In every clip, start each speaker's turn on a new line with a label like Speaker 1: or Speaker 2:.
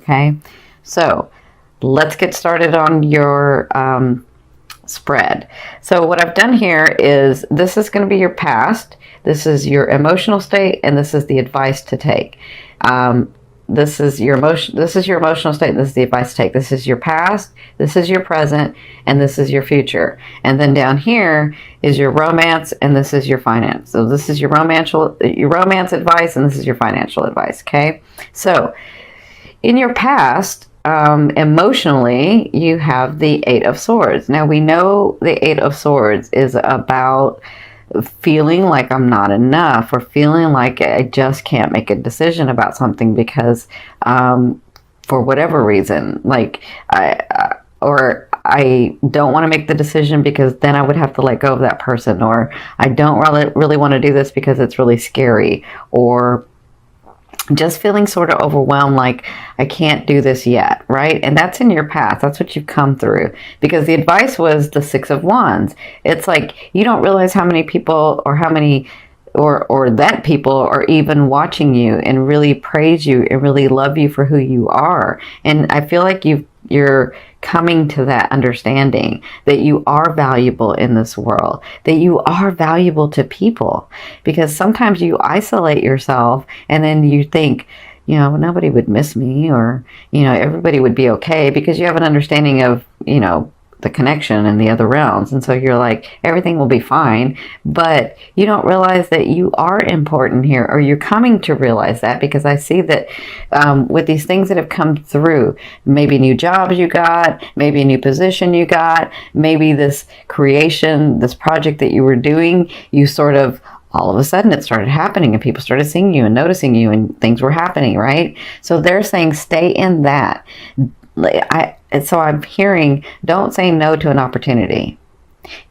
Speaker 1: okay? So let's get started on your spread. So what I've done here is, this is going to be your past, this is your emotional state, and this is the advice to take. This is your emotional state, and this is the advice to take. This is your past, this is your present, and this is your future. And then down here is your romance, and this is your finance. So this is your romance advice, and this is your financial advice, okay? So in your past, emotionally, you have the Eight of Swords. Now we know the Eight of Swords is about feeling like I'm not enough, or feeling like I just can't make a decision about something because for whatever reason, like I don't want to make the decision because then I would have to let go of that person, or I don't really want to do this because it's really scary, or just feeling sort of overwhelmed, like I can't do this yet, right? And that's in your past. That's what you've come through, because the advice was the Six of Wands. It's like you don't realize how many people, or how many, or that people are even watching you and really praise you and really love you for who you are. And I feel like you're coming to that understanding that you are valuable in this world, that you are valuable to people, because sometimes you isolate yourself and then you think, you know, nobody would miss me, or, you know, everybody would be okay, because you have an understanding of, you know, the connection in the other realms. And so you're like, everything will be fine, but you don't realize that you are important here, or you're coming to realize that, because I see that with these things that have come through, maybe new jobs you got, maybe a new position you got, maybe this creation, this project that you were doing, you sort of, all of a sudden it started happening and people started seeing you and noticing you and things were happening, right? So they're saying stay in that. So I'm hearing, don't say no to an opportunity,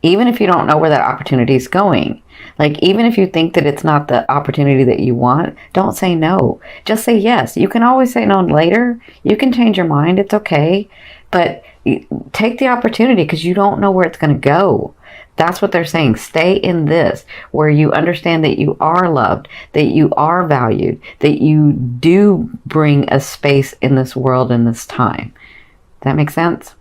Speaker 1: even if you don't know where that opportunity is going. Like, even if you think that it's not the opportunity that you want, don't say no. Just say yes. You can always say no later. You can change your mind. It's okay. But take the opportunity, because you don't know where it's going to go. That's what they're saying. Stay in this, where you understand that you are loved, that you are valued, that you do bring a space in this world in this time. That makes sense?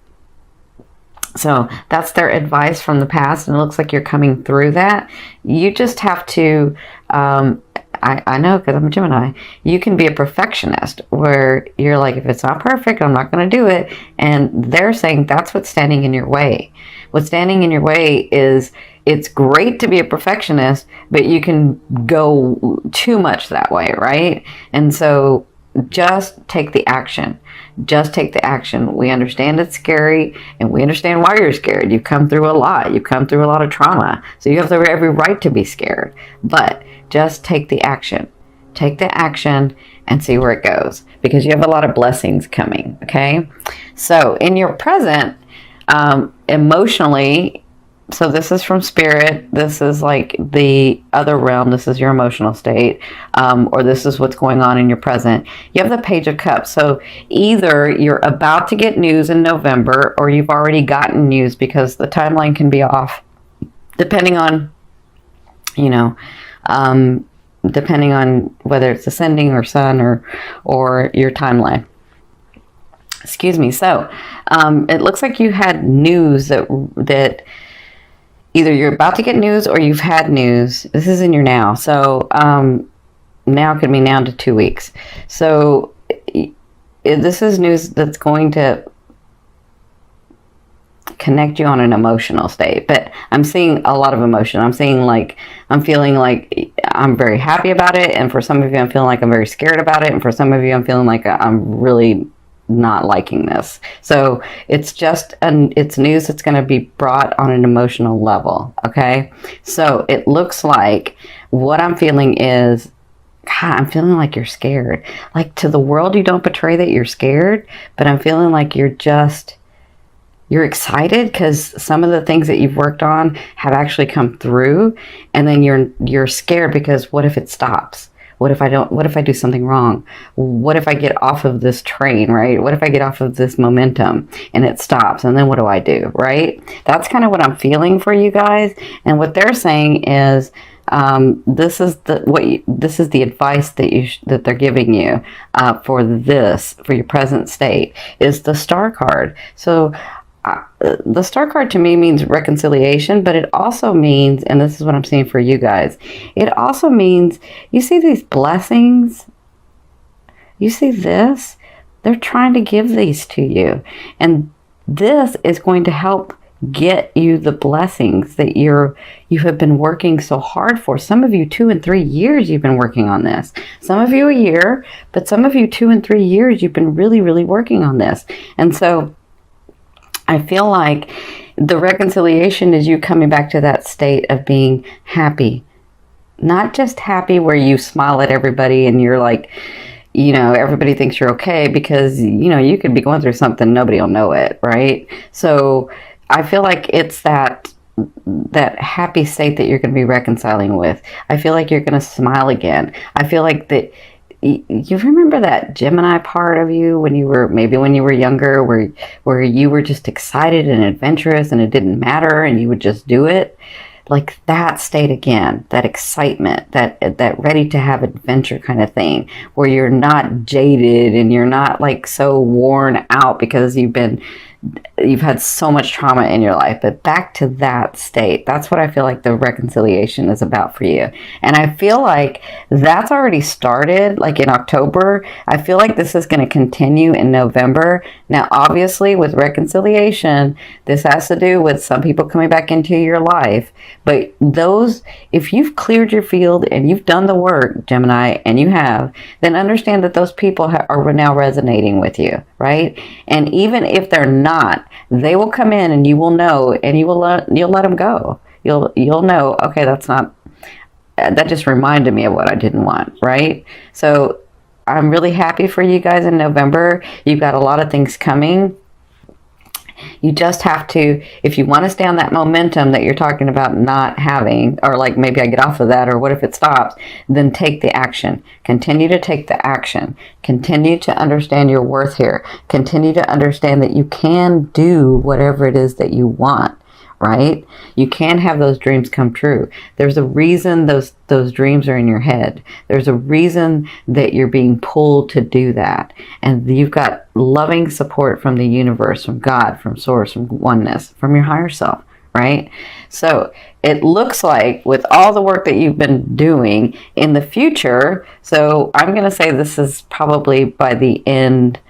Speaker 1: So that's their advice from the past, and it looks like you're coming through that. You just have to, I know, because I'm a Gemini, you can be a perfectionist, where you're like, if it's not perfect, I'm not going to do it. And they're saying that's what's standing in your way. What's standing in your way is, it's great to be a perfectionist, but you can go too much that way, right? And so just take the action. Just take the action. We understand it's scary, and we understand why you're scared. You've come through a lot. You've come through a lot of trauma. So you have every right to be scared. But just take the action. Take the action and see where it goes, because you have a lot of blessings coming, okay? So in your present, emotionally, so this is from spirit, this is like the other realm, this is your emotional state, or this is what's going on in your present. You have the Page of Cups. So either you're about to get news in November, or you've already gotten news, because the timeline can be off depending on, you know, depending on whether it's ascending or sun, or your timeline. Excuse me. So it looks like you had news that either you're about to get news or you've had news. This is in your now. So now could be now to 2 weeks. So this is news that's going to connect you on an emotional state. But I'm seeing a lot of emotion. I'm seeing like, I'm feeling like I'm very happy about it. And for some of you, I'm feeling like I'm very scared about it. And for some of you, I'm feeling like I'm really not liking this. So it's just it's news that's going to be brought on an emotional level. Okay. So it looks like what I'm feeling is, God, I'm feeling like you're scared. Like, to the world, you don't portray that you're scared, but I'm feeling like you're excited because some of the things that you've worked on have actually come through, and then you're scared because what if it stops? What if I don't, what if I do something wrong? What if I get off of this train, right? What if I get off of this momentum and it stops? And then what do I do, right? That's kind of what I'm feeling for you guys. And what they're saying is, this is the advice that they're giving you for your present state is the Star card. So the Star card to me means reconciliation, but it also means, and this is what I'm seeing for you guys, it also means, you see these blessings, you see this, they're trying to give these to you, and this is going to help get you the blessings that you have been working so hard for. Some of you 2 and 3 years you've been working on this. Some of you a year, but some of you 2 and 3 years you've been really, really working on this. And so I feel like the reconciliation is you coming back to that state of being happy. Not just happy where you smile at everybody and you're like, everybody thinks you're okay, because, you could be going through something, nobody will know it, right? So I feel like it's that happy state that you're going to be reconciling with. I feel like you're going to smile again. I feel like that you remember that Gemini part of you when you were younger, where you were just excited and adventurous and it didn't matter and you would just do it. Like that state again, that excitement, that ready to have adventure kind of thing, where you're not jaded and you're not like so worn out because you've had so much trauma in your life. But back to that state, that's what I feel like the reconciliation is about for you. And I feel like that's already started, like in October. I feel like this is going to continue in November. Now, obviously with reconciliation, this has to do with some people coming back into your life. But if you've cleared your field and you've done the work, Gemini, and you have, then understand that those people are now resonating with you, right? And even if they're not, they will come in and you will know, and you'll let them go. You'll know, okay, that just reminded me of what I didn't want, right? So I'm really happy for you guys in November. You've got a lot of things coming. You just have to, if you want to stay on that momentum that you're talking about not having, or like maybe I get off of that, or what if it stops, then take the action. Continue to take the action. Continue to understand your worth here. Continue to understand that you can do whatever it is that you want, right? You can have those dreams come true. There's a reason those dreams are in your head. There's a reason that you're being pulled to do that. And you've got loving support from the universe, from God, from source, from oneness, from your higher self, right? So it looks like with all the work that you've been doing in the future, so I'm going to say this is probably by the end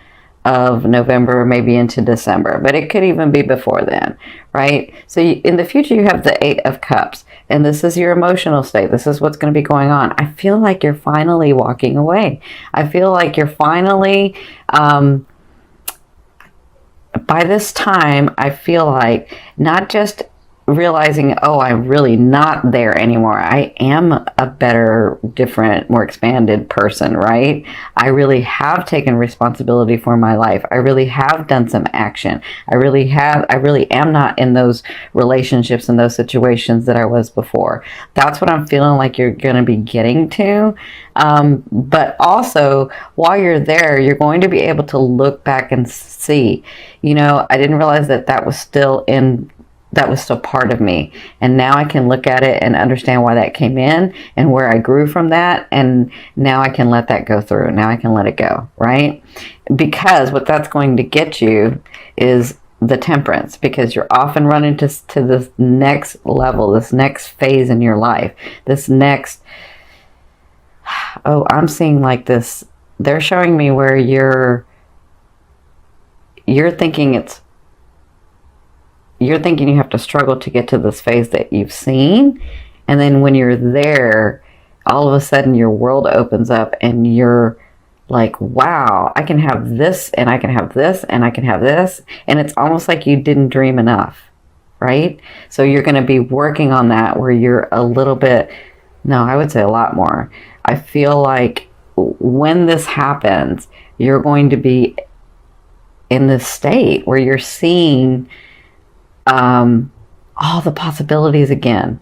Speaker 1: of November, maybe into December, but it could even be before then, right? So in the future, you have the 8 of Cups, and this is your emotional state. This is what's going to be going on. I feel like you're finally walking away. I feel like you're finally, by this time, I feel like not just realizing, oh, I'm really not there anymore. I am a better, different, more expanded person, right? I really have taken responsibility for my life. I really have done some action. I really am not in those relationships and those situations that I was before. That's what I'm feeling like you're going to be getting to. But also, while you're there, you're going to be able to look back and see, I didn't realize that was still part of me. And now I can look at it and understand why that came in and where I grew from that. And now I can let that go through. Now I can let it go, right? Because what that's going to get you is the Temperance, because you're often running to this next level, this next phase in your life, this next, I'm seeing like this, they're showing me where you're thinking you have to struggle to get to this phase that you've seen. And then when you're there, all of a sudden your world opens up and you're like, wow, I can have this and I can have this and I can have this. And it's almost like you didn't dream enough, right? So you're going to be working on that where you're a little bit, no, I would say a lot more. I feel like when this happens, you're going to be in this state where you're seeing all the possibilities again.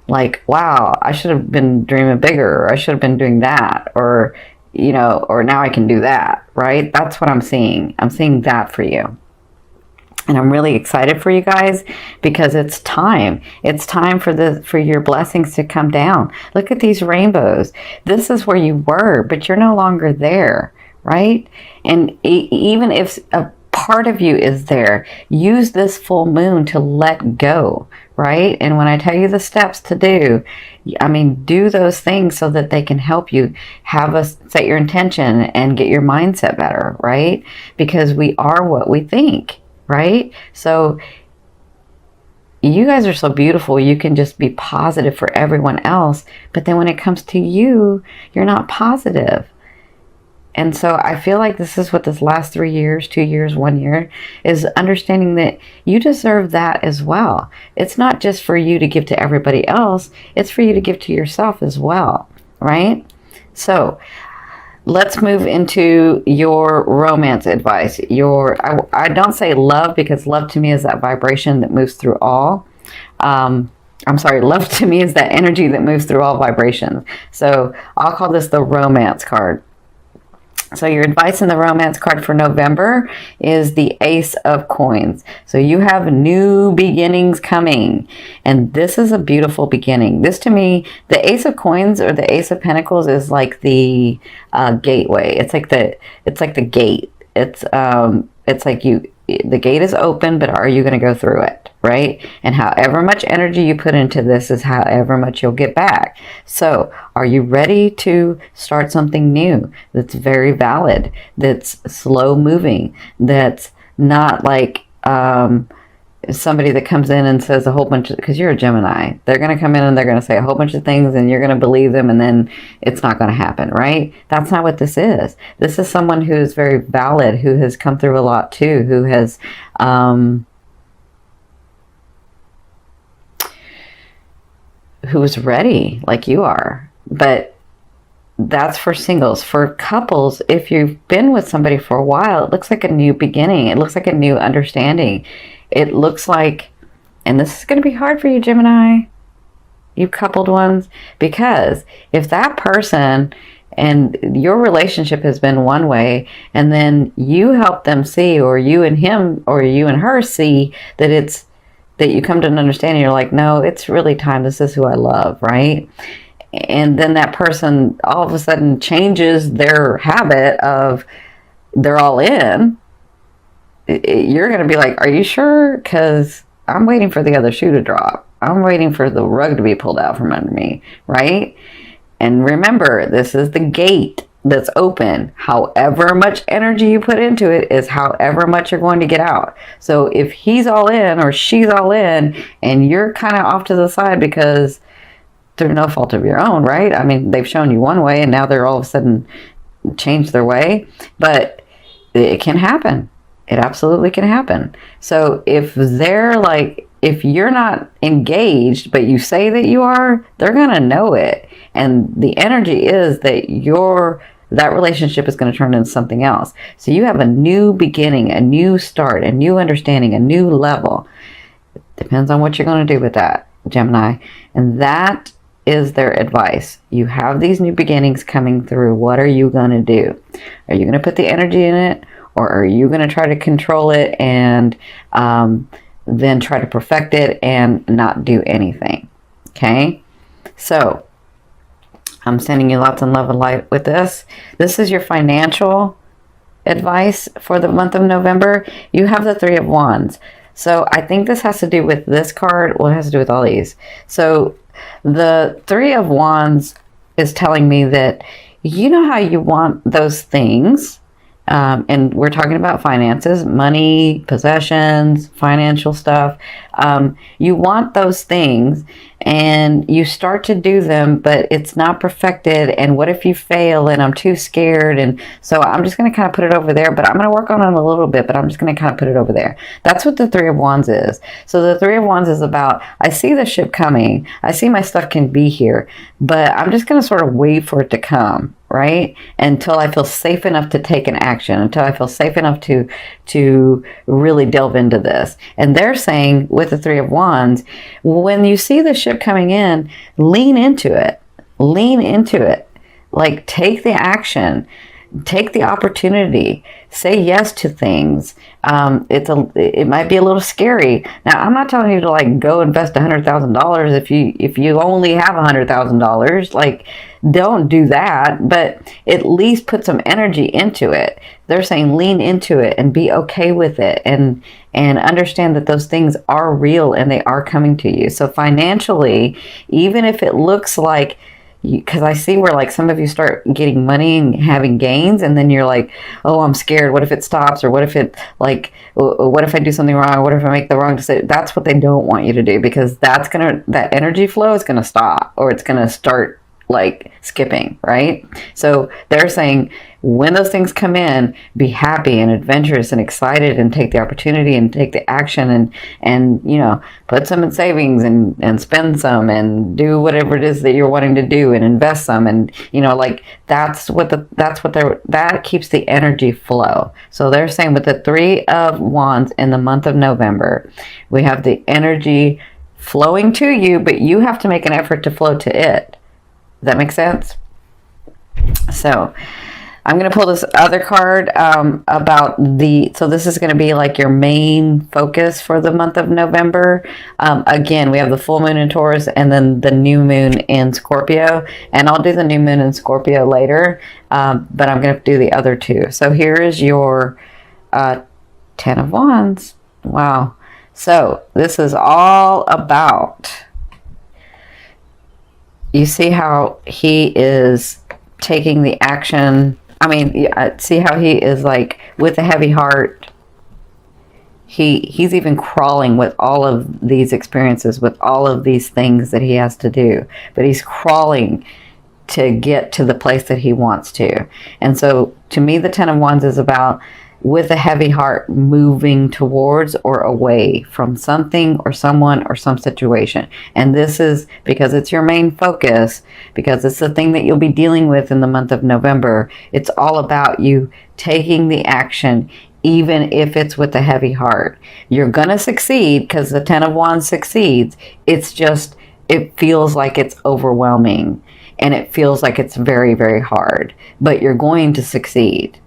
Speaker 1: like, wow, I should have been dreaming bigger, or I should have been doing that, or, or now I can do that, right? That's what I'm seeing. I'm seeing that for you. And I'm really excited for you guys because it's time. It's time for your blessings to come down. Look at these rainbows. This is where you were, but you're no longer there, right? And even if a part of you is there, use this full moon to let go, right? And when I tell you the steps to do, I mean, do those things so that they can help you set your intention and get your mindset better, right? Because we are what we think. Right? So you guys are so beautiful. You can just be positive for everyone else. But then when it comes to you, you're not positive. And so I feel like this is what this last 3 years, 2 years, 1 year is understanding that you deserve that as well. It's not just for you to give to everybody else. It's for you to give to yourself as well. Right? So let's move into your romance advice. I don't say love, because love to me is that vibration that moves through all. I'm sorry, love to me is that energy that moves through all vibrations. So I'll call this the romance card. So your advice in the romance card for November is the Ace of Coins. So you have new beginnings coming. And this is a beautiful beginning. This to me, the Ace of Coins or the Ace of Pentacles is like the gateway. It's like the gate. It's like the gate is open, but are you going to go through it? Right? And however much energy you put into this is however much you'll get back. So are you ready to start something new that's very valid, that's slow moving, that's not like somebody that comes in and says a whole bunch of, because you're a Gemini, they're going to come in and they're going to say a whole bunch of things and you're going to believe them, and then it's not going to happen, right? That's not what this is. This is someone who is very valid, who has come through a lot too, who has who's ready like you are. But that's for singles. For couples, if you've been with somebody for a while, it looks like a new beginning. It looks like a new understanding. It looks like, and this is going to be hard for you, Gemini, you coupled ones, because if that person and your relationship has been one way, and then you help them see, or you and him or you and her see that you come to an understanding, you're like, no, it's really time. This is who I love, right? And then that person all of a sudden changes their habit of they're all in. You're going to be like, are you sure? Because I'm waiting for the other shoe to drop. I'm waiting for the rug to be pulled out from under me, right? And remember, this is the gate that's open. However much energy you put into it is however much you're going to get out. So if he's all in or she's all in and you're kind of off to the side because through no fault of your own, right? I mean, they've shown you one way and now they're all of a sudden changed their way, but it can happen. It absolutely can happen. So if you're not engaged, but you say that you are, they're going to know it. And the energy is that that relationship is going to turn into something else. So you have a new beginning, a new start, a new understanding, a new level. It depends on what you're going to do with that, Gemini. And that is their advice. You have these new beginnings coming through. What are you going to do? Are you going to put the energy in it? Or are you going to try to control it and then try to perfect it and not do anything? Okay? So I'm sending you lots of love and light with this. This is your financial advice for the month of November. You have the Three of Wands. So I think this has to do with this card. Well, it has to do with all these. So the Three of Wands is telling me that you know how you want those things. And we're talking about finances, money, possessions, financial stuff. You want those things and you start to do them, but it's not perfected. And what if you fail and I'm too scared? And so I'm just going to kind of put it over there, but I'm going to work on it a little bit, but I'm just going to kind of put it over there. That's what the Three of Wands is. So the Three of Wands is about, I see the ship coming. I see my stuff can be here, but I'm just going to sort of wait for it to come. Right? Until I feel safe enough to take an action, until I feel safe enough to really delve into this. And they're saying with the Three of Wands, when you see the ship relationship coming in, lean into it. Lean into it. Like, take the action. Take the opportunity. Say yes to things. It might be a little scary. Now, I'm not telling you to like go invest $100,000 if you only have $100,000. Like, don't do that. But at least put some energy into it. They're saying lean into it and be okay with it, and understand that those things are real and they are coming to you. So financially, even if it looks like, because I see where like some of you start getting money and having gains, and then you're like, oh, I'm scared. What if it stops? Or what if it like, what if I do something wrong? What if I make the wrong decision? That's what they don't want you to do, because that energy flow is gonna stop, or it's gonna start like skipping, right? So they're saying when those things come in, be happy and adventurous and excited, and take the opportunity and take the action, and you know, put some in savings and spend some and do whatever it is that you're wanting to do and invest some, and you know, like that keeps the energy flow. So they're saying with the 3 of Wands in the month of November, we have the energy flowing to you, but you have to make an effort to flow to it. Does that make sense? So I'm going to pull this other card so this is going to be like your main focus for the month of November. Again, we have the full moon in Taurus and then the new moon in Scorpio. And I'll do the new moon in Scorpio later, but I'm going to do the other two. So here is your 10 of Wands. Wow. So this is all about... You see how he is taking the action. I mean, see how he is like with a heavy heart. He's even crawling with all of these experiences, with all of these things that he has to do. But he's crawling to get to the place that he wants to. And so to me, the 10 of Wands is about, with a heavy heart, moving towards or away from something or someone or some situation. And this is because it's your main focus, because it's the thing that you'll be dealing with in the month of November. It's all about you taking the action, even if it's with a heavy heart. You're going to succeed, because the 10 of Wands succeeds. It's just, it feels like it's overwhelming and it feels like it's very, very hard, but you're going to succeed.